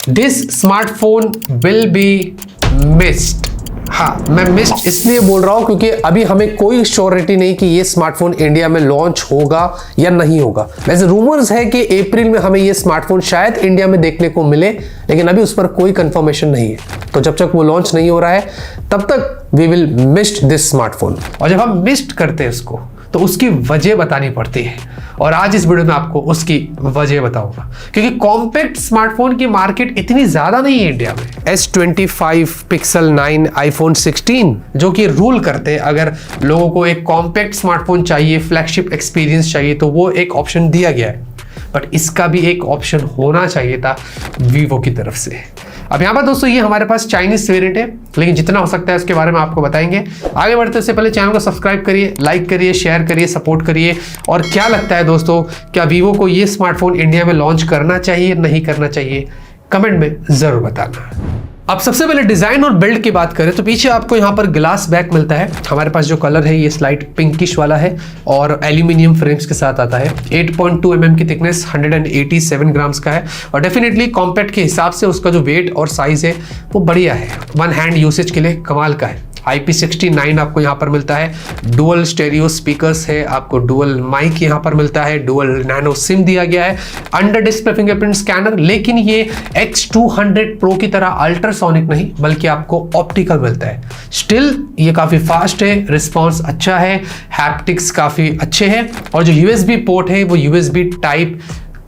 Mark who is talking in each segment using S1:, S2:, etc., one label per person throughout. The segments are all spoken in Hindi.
S1: This smartphone will be missed. हाँ, मैं मिस्ड इसलिए बोल रहा हूं क्योंकि अभी हमें कोई श्योरिटी नहीं कि ये स्मार्टफोन इंडिया में लॉन्च होगा या नहीं होगा। वैसे रूमर्स है कि अप्रैल में हमें ये स्मार्टफोन शायद इंडिया में देखने को मिले, लेकिन अभी उस पर कोई कंफर्मेशन नहीं है। तो जब तक वो लॉन्च नहीं हो रहा है तब तक we will missed this smartphone. और जब हम मिस्ड करते हैं उसको तो उसकी वजह बतानी पड़ती है, और आज इस वीडियो में आपको उसकी वजह बताऊंगा। क्योंकि कॉम्पैक्ट स्मार्टफोन की मार्केट इतनी ज्यादा नहीं है इंडिया में। S25, Pixel 9, iPhone 16 जो कि रूल करते हैं। अगर लोगों को एक कॉम्पैक्ट स्मार्टफोन चाहिए, फ्लैगशिप एक्सपीरियंस चाहिए, तो वो एक ऑप्शन दिया गया है। बट इसका भी एक ऑप्शन होना चाहिए था वीवो की तरफ से। अब यहाँ पर दोस्तों ये हमारे पास चाइनीज वेरिएंट है, लेकिन जितना हो सकता है उसके बारे में आपको बताएंगे। आगे बढ़ते से पहले चैनल को सब्सक्राइब करिए, लाइक करिए, शेयर करिए, सपोर्ट करिए। और क्या लगता है दोस्तों, क्या वीवो को ये स्मार्टफोन इंडिया में लॉन्च करना चाहिए, नहीं करना चाहिए, कमेंट में जरूर बताना। अब सबसे पहले डिजाइन और बिल्ड की बात करें तो पीछे आपको यहाँ पर ग्लास बैक मिलता है। हमारे पास जो कलर है ये स्लाइट पिंकिश वाला है और एल्यूमिनियम फ्रेम्स के साथ आता है। 8.2 mm की थिकनेस, 187 ग्राम्स का है। और डेफिनेटली कॉम्पैक्ट के हिसाब से उसका जो वेट और साइज है वो बढ़िया है। वन हैंड यूसेज के लिए कमाल का है। IP69 आपको यहाँ पर मिलता है। डुअल स्टेरियो स्पीकर्स है, आपको डुअल माइक यहाँ पर मिलता है, डुअल नैनो सिम दिया गया है, अंडर डिस्प्ले फिंगरप्रिंट स्कैनर। लेकिन ये X200 Pro की तरह अल्ट्रासोनिक नहीं, बल्कि आपको ऑप्टिकल मिलता है। स्टिल ये काफी फास्ट है, रिस्पॉन्स अच्छा है, हैप्टिक्स काफी अच्छे हैं। और जो USB पोर्ट है वो USB टाइप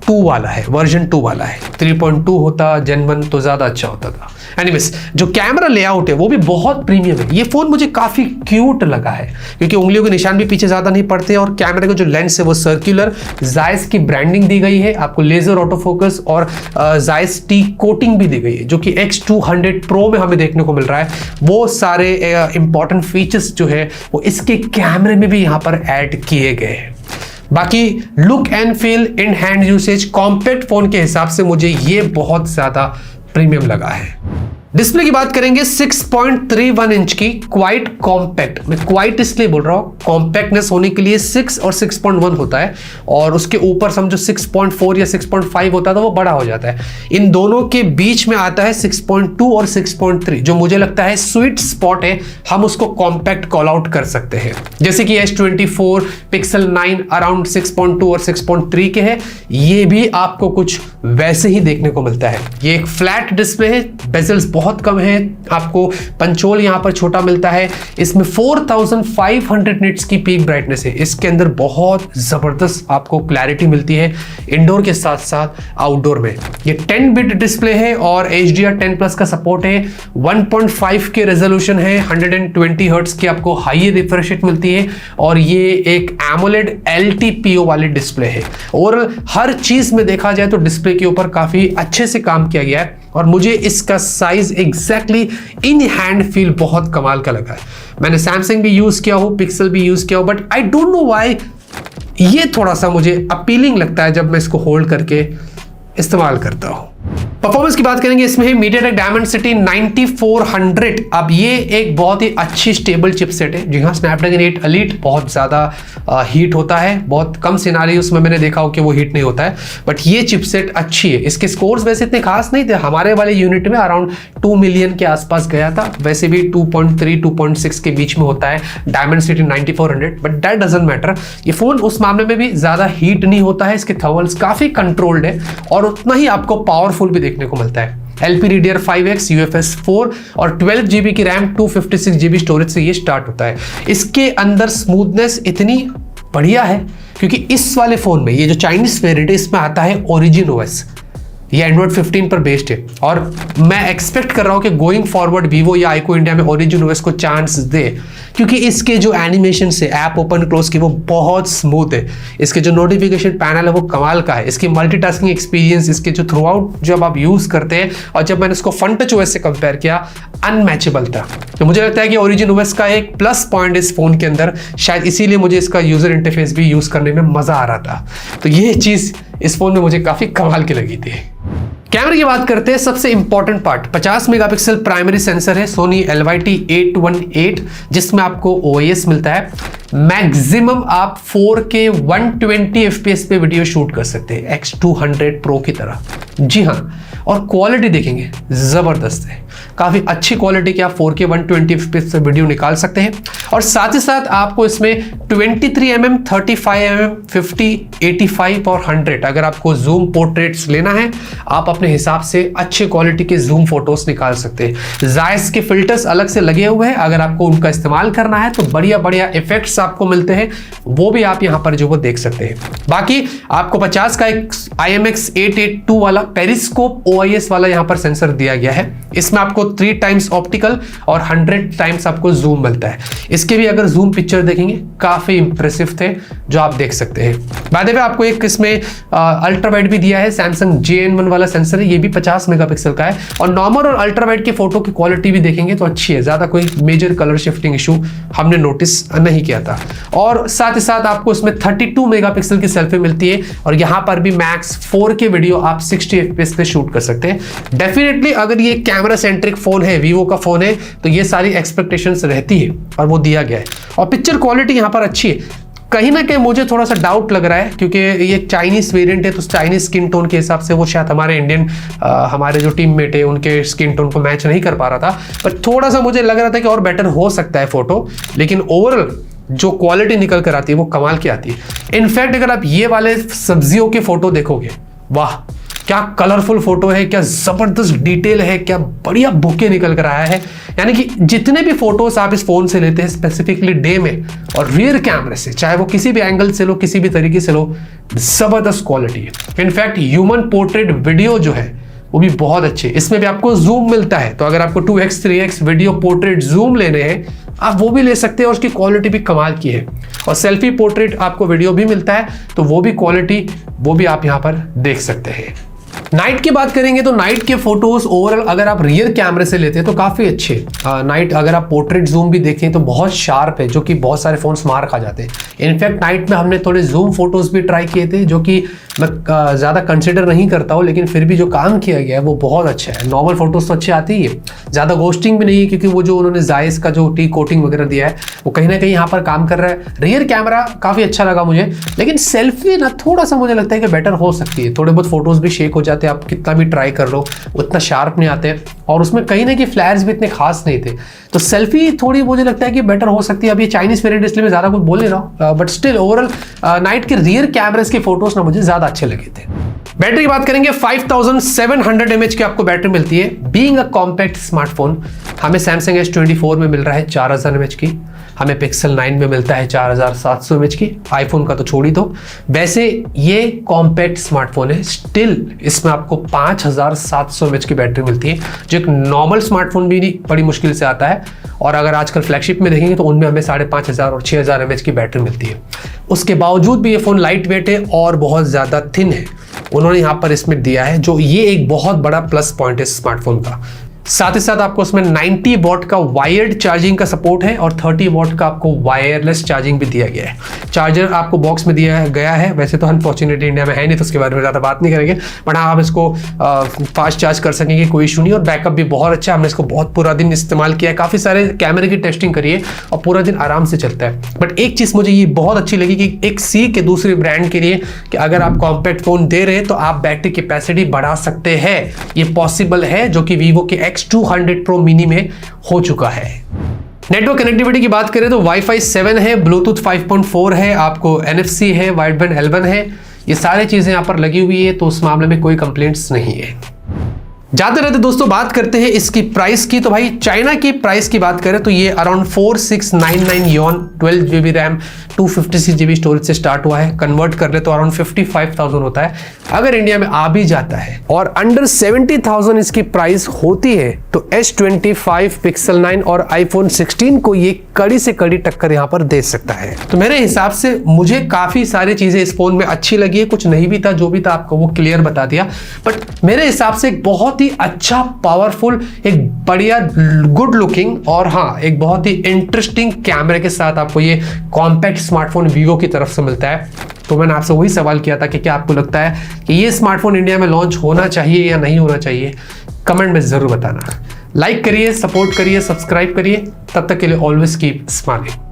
S1: 2 वाला है, वर्जन 2 वाला है। 3.2 होता Gen 1 तो ज्यादा अच्छा होता था। एनीवेज, जो कैमरा लेआउट है वो भी बहुत प्रीमियम है। ये फोन मुझे काफी क्यूट लगा है क्योंकि उंगलियों के निशान भी पीछे ज्यादा नहीं पड़ते और कैमरे का जो लेंस है वो सर्कुलर। जायस की ब्रांडिंग दी गई है, आपको लेजर ऑटो फोकस और जायस टी कोटिंग भी दी गई है, जो कि X200 Pro में हमें देखने को मिल रहा है। वो सारे इंपॉर्टेंट फीचर्स जो है वो इसके कैमरे में भी यहाँ पर ऐड किए गए हैं। बाकी look and feel, in hand usage, compact phone के हिसाब से मुझे ये बहुत ज्यादा प्रीमियम लगा है। डिस्प्ले की बात करेंगे 6.31 इंच की, क्वाइट कॉम्पैक्ट। मैं क्वाइट इसलिए बोल रहा हूँ, कॉम्पैक्टनेस होने के लिए 6 और 6.1 होता है और उसके ऊपर समझो 6.4 या 6.5 होता है तो वो बड़ा हो जाता है। इन दोनों के बीच में आता है 6.2 और 6.3, जो मुझे लगता है स्वीट स्पॉट है। हम उसको कॉम्पैक्ट कॉल आउट कर सकते हैं। जैसे कि S24, Pixel 9 अराउंड 6.2 और 6.3 के है, ये भी आपको कुछ वैसे ही देखने को मिलता है। ये एक फ्लैट डिस्प्ले है, बेजल्स बहुत कम है, आपको पंचोल यहां पर छोटा मिलता है। इसमें 4500 निट्स की पीक ब्राइटनेस है। इसके अंदर बहुत जबरदस्त आपको क्लैरिटी मिलती है, इंडोर के साथ साथ आउटडोर में। ये 10 बिट डिस्प्ले है और HDR 10+ का सपोर्ट है। 1.5 के रेजोल्यूशन है, 120 हर्ट्ज की आपको हाई रिफ्रेश रेट मिलती है और ये एक AMOLED LTPO वाली डिस्प्ले है। और हर चीज में देखा जाए तो डिस्प्ले के ऊपर काफी अच्छे से काम किया गया है और मुझे इसका size exactly in hand feel बहुत कमाल का लगा है। मैंने सैमसंग भी यूज किया हो, पिक्सल भी यूज किया हो, but I don't know why ये थोड़ा सा मुझे अपीलिंग लगता है जब मैं इसको होल्ड करके इस्तेमाल करता हूं। परफॉर्मेंस की बात करेंगे, इसमें है MediaTek Dimensity 9400। अब ये एक बहुत ही अच्छी स्टेबल चिपसेट है। जी हाँ, Snapdragon 8 Elite बहुत ज़्यादा हीट होता है, बहुत कम सिनारियोस में मैंने देखा हो कि वो हीट नहीं होता है, बट ये चिपसेट अच्छी है। इसके स्कोर्स वैसे इतने खास नहीं थे, हमारे वाले यूनिट में अराउंड 2 मिलियन के आसपास गया था। वैसे भी 2.3 2.6 के बीच में होता है Dimensity 9400, but that doesn't matter. ये फोन उस मामले में भी ज़्यादा हीट नहीं होता है, इसके थर्मल्स काफ़ी कंट्रोल्ड है और उतना ही आपको पावरफुल भी देखने को मिलता है। LPDDR5X, UFS 4 और 12 GB की रैम, 256 GB स्टोरेज से ये स्टार्ट होता है। इसके अंदर स्मूथनेस इतनी बढ़िया है क्योंकि इस वाले फोन में, ये जो चाइनीज वेरिएंट है, इसमें आता है Origin OS। ये Android 15 पर बेस्ड है और मैं एक्सपेक्ट कर रहा हूँ कि गोइंग फॉरवर्ड वीवो या आईको इंडिया में Origin OS को चांस दे, क्योंकि इसके जो एनिमेशन से ऐप ओपन क्लोज की वो बहुत स्मूथ है। इसके जो नोटिफिकेशन पैनल है वो कमाल का है। इसकी मल्टीटास्किंग एक्सपीरियंस, इसके जो थ्रू आउट जब आप यूज करते हैं, और जब मैंने इसको FunTouch OS से कंपेयर किया, अनमैचेबल था। तो मुझे लगता है कि Origin OS का एक प्लस पॉइंट इस फोन के अंदर, शायद इसीलिए मुझे इसका यूजर इंटरफेस भी यूज करने में मजा आ रहा था। तो ये चीज इस फोन में मुझे काफी कमाल की लगी थी। कैमरे की बात करते हैं, सबसे important part 50 megapixel primary sensor है Sony LYT-818, जिसमें आपको OIS मिलता है। मैक्सिमम आप 4K 120 FPS पे वीडियो शूट कर सकते हैं X200 Pro की तरह। जी हाँ, और क्वालिटी देखेंगे ज़बरदस्त है, काफ़ी अच्छी क्वालिटी की आप 4K 120 FPS से वीडियो निकाल सकते हैं। और साथ ही साथ आपको इसमें 23mm, 35mm, 50, 85 और 100 अगर आपको जूम पोर्ट्रेट्स लेना है आप अपने हिसाब से अच्छे क्वालिटी के जूम फोटोज निकाल सकते हैं। जायस के फिल्टर्स अलग से लगे हुए हैं, अगर आपको उनका इस्तेमाल करना है तो बढ़िया बढ़िया इफेक्ट्स आपको मिलते हैं, वो भी आप यहाँ पर जो वो देख सकते हैं। बाकी आपको 50 का एक IMX882 वाला पेरिस्कोप OIS वाला यहाँ पर सेंसर दिया गया है। इसमें आपको 3 टाइम्स ऑप्टिकल और 100 टाइम्स आपको जूम मिलता है। इसके भी अगर जूम पिक्चर देखेंगे काफी इंप्रेसिव थे जो आप देख सकते हैं। बाय द वे आपको एक इसमें अल्ट्रा वाइड भी दिया है, सैमसंग JN1 वाला सेंसर है, ये भी 50 मेगापिक्सल का है। और नॉर्मल और अल्ट्रा वाइड की फोटो की क्वालिटी भी देखेंगे तो अच्छी है, ज्यादा कोई मेजर कलर शिफ्टिंग इशू हमने नोटिस नहीं किया था। और साथ ही साथ आपको इसमें 32 मेगापिक्सल की सेल्फी मिलती है और यहाँ पर भी मैक्स 4K वीडियो आप 60 FPS पे शूट कर सकते हैं। डेफिनेटली अगर ये कैमरा सेंट्रिक फोन है, वीवो का फोन है, तो ये सारी एक्सपेक्टेशंस रहती है और वो दिया गया है। और पिक्चर क्वालिटी यहाँ पर अच्छी है। कहीं ना कहीं मुझे थोड़ा सा डाउट लग रहा है क्योंकि ये चाइनीज वेरिएंट है तो चाइनीज स्किन टोन के हिसाब से वो शायद हमारे इंडियन हमारे जो टीममेट है उनके स्किन टोन को मैच नहीं कर पा रहा था, पर थोड़ा सा मुझे लग रहा था कि और बेटर हो सकता है फोटो। लेकिन ओवरऑल जो क्वालिटी निकल कर आती है वो कमाल की आती है। इनफैक्ट अगर आप ये वाले सब्जियों के फोटो देखोगे, वाह क्या कलरफुल फोटो है, क्या जबरदस्त डिटेल है, क्या बढ़िया बुके निकल कर आया है। यानी कि जितने भी फोटोज आप इस फोन से लेते हैं स्पेसिफिकली डे में और रियर कैमरे से, चाहे वो किसी भी एंगल से लो, किसी भी तरीके से लो, जबरदस्त क्वालिटी है। इनफैक्ट ह्यूमन पोर्ट्रेट वीडियो जो है वो भी बहुत अच्छे, इसमें भी आपको जूम मिलता है। तो अगर आपको 2x 3x video portrait zoom लेने हैं आप वो भी ले सकते हैं और उसकी क्वालिटी भी कमाल की है। और सेल्फी पोर्ट्रेट आपको वीडियो भी मिलता है तो वो भी क्वालिटी वो भी आप यहाँ पर देख सकते हैं। नाइट की बात करेंगे तो नाइट के फोटोज ओवरऑल अगर आप रियर कैमरे से लेते हैं तो काफी अच्छे। नाइट अगर आप पोर्ट्रेट जूम भी देखें तो बहुत शार्प है, जो कि बहुत सारे फोन्स मार खा जाते हैं। इनफैक्ट नाइट में हमने थोड़े जूम फोटोज भी ट्राई किए थे जो कि मैं ज़्यादा कंसिडर नहीं करता हूँ, लेकिन फिर भी जो काम किया गया है वो बहुत अच्छा है। नॉर्मल फोटोज तो अच्छी आती ही है, ज़्यादा गोस्टिंग भी नहीं है क्योंकि वो जो उन्होंने जायस का जो टी कोटिंग वगैरह दिया है वो कहीं ना कहीं यहाँ पर काम कर रहा है। रियर कैमरा काफ़ी अच्छा लगा मुझे, लेकिन सेल्फी ना थोड़ा सा मुझे लगता है कि बेटर हो सकती है। थोड़े बहुत फोटोज भी शेक हो जाते हैं, आप कितना भी ट्राई कर लो उतना शार्प नहीं आते और उसमें कहीं ना कहीं फ्लैर्स भी इतने खास नहीं थे। तो सेल्फी थोड़ी मुझे लगता है कि बेटर हो सकती है। अब ये चाइनीज वेरिएंट इसलिए मैं ज़्यादा कुछ बोल नहीं रहा हूँ, बट स्टिल ओवरऑल नाइट के रियर कैमरेज के फोटोज ना मुझे ज़्यादा अच्छे लगे थे। बैटरी की बात करेंगे 5700 mAh की आपको बैटरी मिलती है। बीइंग अ कॉम्पैक्ट स्मार्टफोन हमें सैमसंग S24 में मिल रहा है 4000 mAh की, हमें Pixel 9 में मिलता है 4700 mAh की। आईफोन का तो छोड़ ही दो। वैसे ये कॉम्पैक्ट स्मार्टफोन है, स्टिल इसमें आपको 5700 mAh की बैटरी मिलती है, जो एक नॉर्मल स्मार्टफोन भी नहीं बड़ी मुश्किल से आता है। और अगर आजकल फ्लैगशिप में देखेंगे तो उनमें हमें 5500 और 6000 mAh की बैटरी मिलती है। उसके बावजूद भी ये फ़ोन लाइट वेट है और बहुत ज़्यादा थिन है, उन्होंने यहाँ पर इसमें दिया है, जो ये एक बहुत बड़ा प्लस पॉइंट है स्मार्टफोन का। साथ ही साथ आपको इसमें 90 वॉट का वायर्ड चार्जिंग का सपोर्ट है और 30 वॉट का आपको वायरलेस चार्जिंग भी दिया गया है। चार्जर आपको बॉक्स में दिया गया है, वैसे तो अनफॉर्चुनेटली इंडिया में है नहीं तो उसके बारे में ज़्यादा बात नहीं करेंगे, बट हाँ आप इसको फास्ट चार्ज कर सकेंगे, कोई इशू नहीं। और बैकअप भी बहुत अच्छा है, हमने इसको बहुत पूरा दिन इस्तेमाल किया है, काफ़ी सारे कैमरे की टेस्टिंग करी है और पूरा दिन आराम से चलता है। बट एक चीज़ मुझे ये बहुत अच्छी लगी कि एक सी के दूसरे ब्रांड के लिए कि अगर आप कॉम्पैक्ट फ़ोन दे रहे हैं तो आप बैटरी कैपेसिटी बढ़ा सकते हैं। ये पॉसिबल है, जो कि वीवो के X200 Pro मिनी में हो चुका है। नेटवर्क कनेक्टिविटी की बात करें तो वाईफाई 7 है, ब्लूटूथ 5.4 है, आपको NFC है, वाइडबैंड L1 है, ये सारी चीज़ें यहाँ पर लगी हुई है, तो उस मामले में कोई कंप्लेंट्स नहीं है। जाते रहते दोस्तों बात करते हैं इसकी प्राइस की। तो भाई चाइना की प्राइस की बात करें तो ये around 4699 Yon, 12 GB RAM, 256 GB storage से स्टार्ट हुआ है। कन्वर्ट कर ले तो अराउंड 55,000 होता है। अगर इंडिया में आ भी जाता है और अंडर 70,000 इसकी प्राइस होती है तो S25, Pixel 9 और iPhone 16 को ये कड़ी से कड़ी टक्कर यहाँ पर दे सकता है। तो मेरे हिसाब से मुझे काफ़ी सारी चीज़ें इस फोन में अच्छी लगी है, कुछ नहीं भी था, जो भी था आपको वो क्लियर बता दिया। बट मेरे हिसाब से एक बहुत ही अच्छा, पावरफुल, एक बढ़िया गुड लुकिंग और हाँ एक बहुत ही इंटरेस्टिंग कैमरे के साथ आपको ये कॉम्पैक्ट स्मार्टफोन वीवो की तरफ से मिलता है। तो मैंने आपसे वही सवाल किया था कि क्या आपको लगता है कि ये स्मार्टफोन इंडिया में लॉन्च होना चाहिए या नहीं होना चाहिए, कमेंट में जरूर बताना। लाइक करिए, सपोर्ट करिए, सब्सक्राइब करिए। तब तक के लिए ऑलवेज कीप स्माइलिंग।